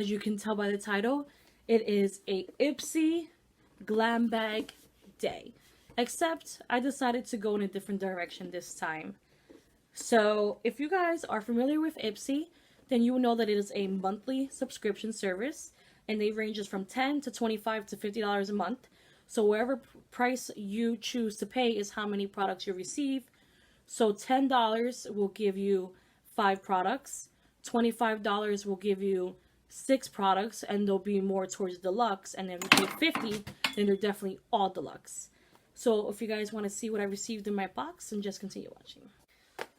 As you can tell by the title, it is a Ipsy glam bag day. Except I decided to go in a different direction this time. So if you guys are familiar with Ipsy, then you will know that it is a monthly subscription service, and they ranges from $10 to $25 to $50 a month. So wherever price you choose to pay is how many products you receive. So $10 will give you 5 products, $25 will give you 6 products, and there'll be more towards deluxe. And then if you pay $50, then they're definitely all deluxe. So if you guys want to see what I received in my box, then just continue watching.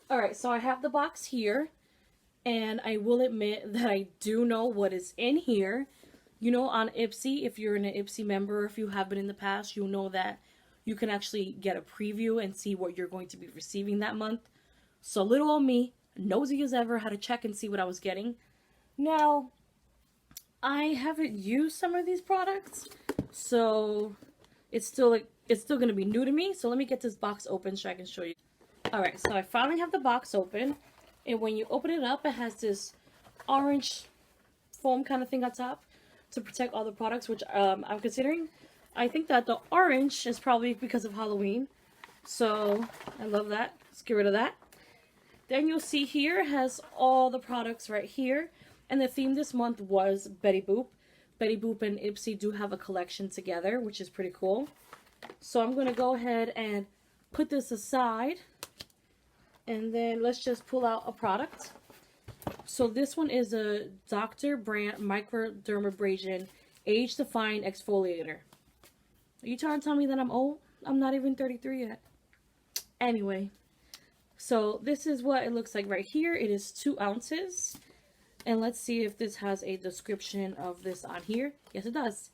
Alright, so I have the box here, and I will admit that I do know what is in here. You know, on Ipsy, if you're an Ipsy member, if you have been in the past, you'll know that you can actually get a preview and see what you're going to be receiving that month. So little old me, nosy as ever, had to check and see what I was getting. Now, I haven't used some of these products, so it's still going to be new to me. So let me get this box open so I can show you. Alright, so I finally have the box open, and when you open it up, it has this orange foam kind of thing on top to protect all the products, which I'm considering. I think that the orange is probably because of Halloween, so I love that. Let's get rid of that. Then you'll see here has all the products right here, and the theme this month was Betty Boop. Betty Boop and Ipsy do have a collection together, which is pretty cool. So I'm going to go ahead and put this aside, and then let's just pull out a product. So this one is a Dr. Brandt Microdermabrasion Age Defying Exfoliator. Are you trying to tell me that I'm old? I'm not even 33 yet. Anyway, so this is what it looks like right here. It is 2 ounces. And let's see if this has a description of this on here. Yes, it does.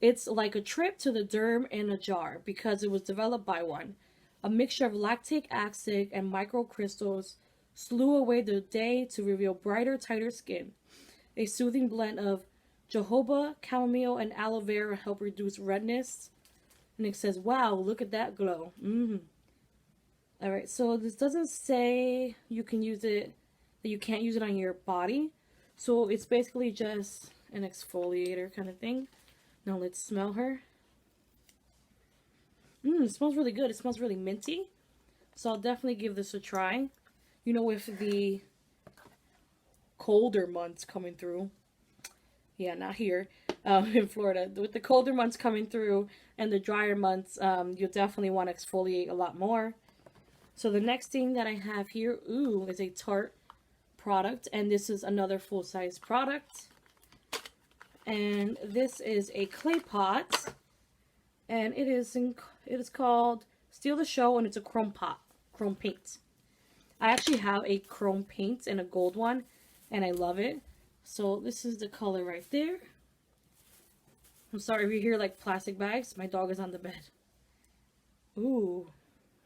It's like a trip to the derm in a jar because it was developed by one. A mixture of lactic acid and microcrystals slew away the day to reveal brighter, tighter skin. A soothing blend of jojoba, chamomile, and aloe vera help reduce redness. And it says, wow, look at that glow. Alright, so this doesn't say you can use it, that you can't use it on your body. So it's basically just an exfoliator kind of thing. Now let's smell her. It smells really good. It smells really minty. So I'll definitely give this a try. You know, with the colder months coming through. Yeah, not here in Florida. With the colder months coming through and the drier months, you'll definitely want to exfoliate a lot more. So the next thing that I have here, is a Tarte product. And this is another full-size product. And this is a clay pot. And it is called Steal the Show, and it's a chrome pot, chrome paint. I actually have a chrome paint and a gold one, and I love it. So this is the color right there. I'm sorry if you hear like plastic bags. My dog is on the bed. Ooh,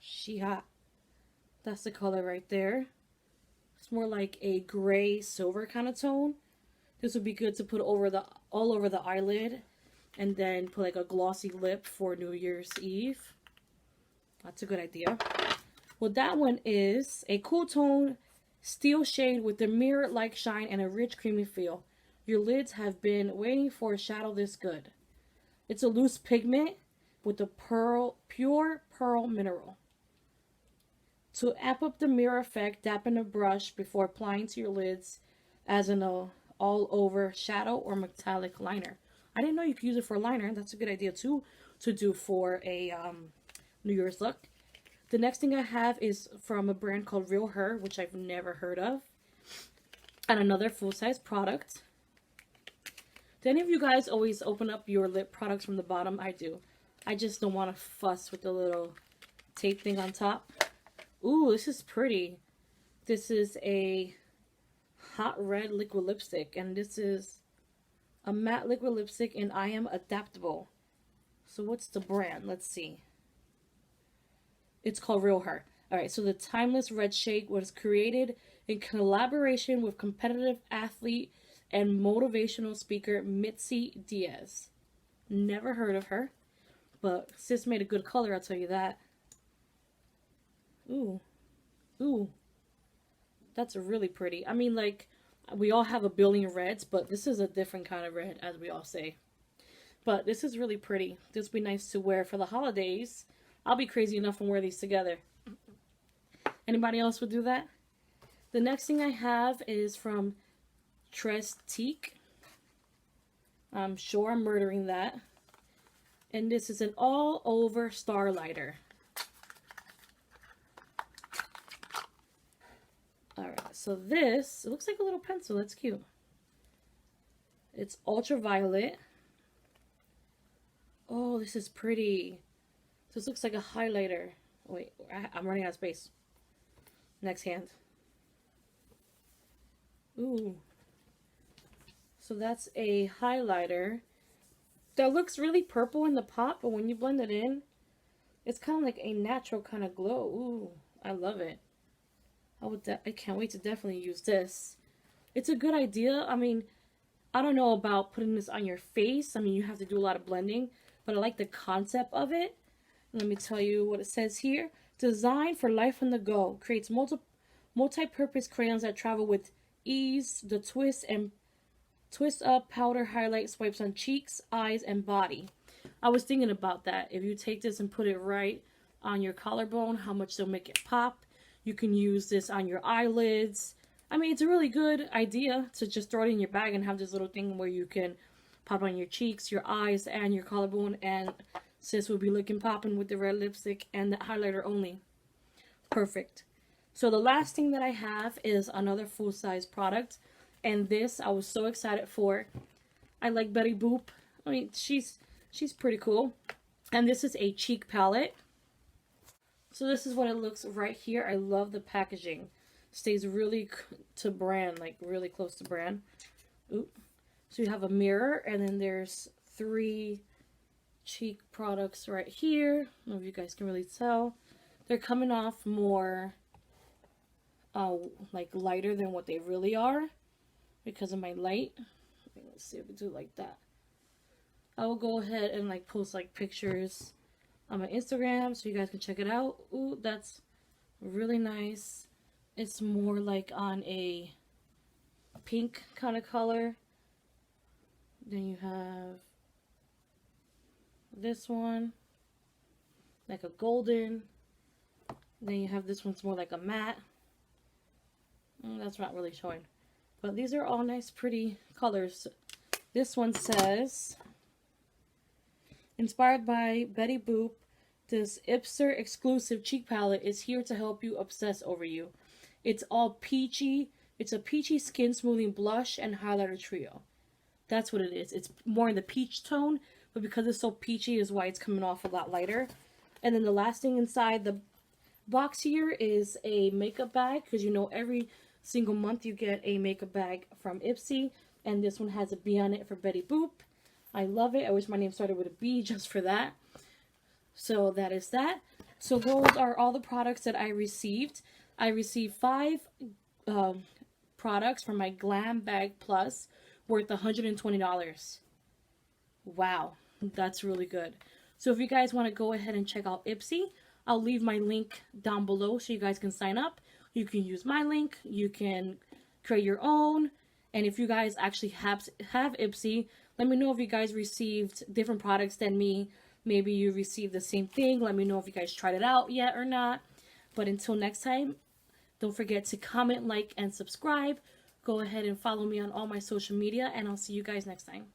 she hot. That's the color right there. It's more like a gray silver kind of tone. This would be good to put all over the eyelid, and then put like a glossy lip for New Year's Eve. That's a good idea. Well, that one is a cool tone steel shade with a mirror-like shine and a rich creamy feel. Your lids have been waiting for a shadow this good. It's a loose pigment with a pure pearl mineral. To amp up the mirror effect, dampen a brush before applying to your lids as an all-over shadow or metallic liner. I didn't know you could use it for a liner. That's a good idea too, to do for a New Year's look. The next thing I have is from a brand called Real Her, which I've never heard of. And another full-size product. Do any of you guys always open up your lip products from the bottom? I do. I just don't want to fuss with the little tape thing on top. Ooh, this is pretty. This is a hot red liquid lipstick. And this is a matte liquid lipstick, and I am adaptable. So what's the brand? Let's see. It's called Real Her. Alright, so the timeless red shade was created in collaboration with competitive athlete and motivational speaker Mitzi Diaz. Never heard of her, but sis made a good color, I'll tell you that. Ooh. Ooh. That's really pretty. I mean, like, We all have a billion reds, but this is a different kind of red, as we all say. But this is really pretty. This would be nice to wear for the holidays. I'll be crazy enough to wear these together. Anybody else would do that? The next thing I have is from Trestique. I'm sure I'm murdering that. And this is an all-over starlighter. Alright, so this, it looks like a little pencil. That's cute. It's ultraviolet. Oh, this is pretty. This looks like a highlighter. Wait, I'm running out of space. Next hand. Ooh. So that's a highlighter that looks really purple in the pot, but when you blend it in, it's kind of like a natural kind of glow. Ooh, I love it. I can't wait to definitely use this. It's a good idea. I mean, I don't know about putting this on your face. I mean, you have to do a lot of blending, but I like the concept of it. Let me tell you what it says here. Designed for life on the go. Creates multi-purpose crayons that travel with ease. The twist up powder highlight swipes on cheeks, eyes, and body. I was thinking about that. If you take this and put it right on your collarbone, how much they'll make it pop. You can use this on your eyelids. I mean, it's a really good idea to just throw it in your bag and have this little thing where you can pop on your cheeks, your eyes, and your collarbone. And sis will be looking popping with the red lipstick and the highlighter only. Perfect. So the last thing that I have is another full-size product. And this I was so excited for. I like Betty Boop. I mean, she's pretty cool. And this is a cheek palette. So this is what it looks right here. I love the packaging. Stays really to brand, like really close to brand. Oop. So you have a mirror, and then there's 3 cheek products right here. I don't know if you guys can really tell. They're coming off more like lighter than what they really are because of my light. Let's see if we do it like that. I will go ahead and like post like pictures on my Instagram so you guys can check it out. Ooh, that's really nice. It's more like on a pink kind of color. Then you have this one, like a golden. Then you have this one's more like a matte. That's not really showing. But these are all nice, pretty colors. This one says, inspired by Betty Boop, this Ipsy exclusive cheek palette is here to help you obsess over you. It's all peachy. It's a peachy skin smoothing blush and highlighter trio. That's what it is. It's more in the peach tone, but because it's so peachy is why it's coming off a lot lighter. And then the last thing inside the box here is a makeup bag, because you know every single month you get a makeup bag from Ipsy, and this one has a B on it for Betty Boop. I love it. I wish my name started with a B just for that. So that is that. So those are all the products that I received. I received 5 products from my Glam Bag Plus worth $120. Wow, that's really good. So if you guys want to go ahead and check out Ipsy, I'll leave my link down below so you guys can sign up. You can use my link. You can create your own. And if you guys actually have Ipsy, let me know if you guys received different products than me. Maybe you received the same thing. Let me know if you guys tried it out yet or not. But until next time, don't forget to comment, like, and subscribe. Go ahead and follow me on all my social media, and I'll see you guys next time.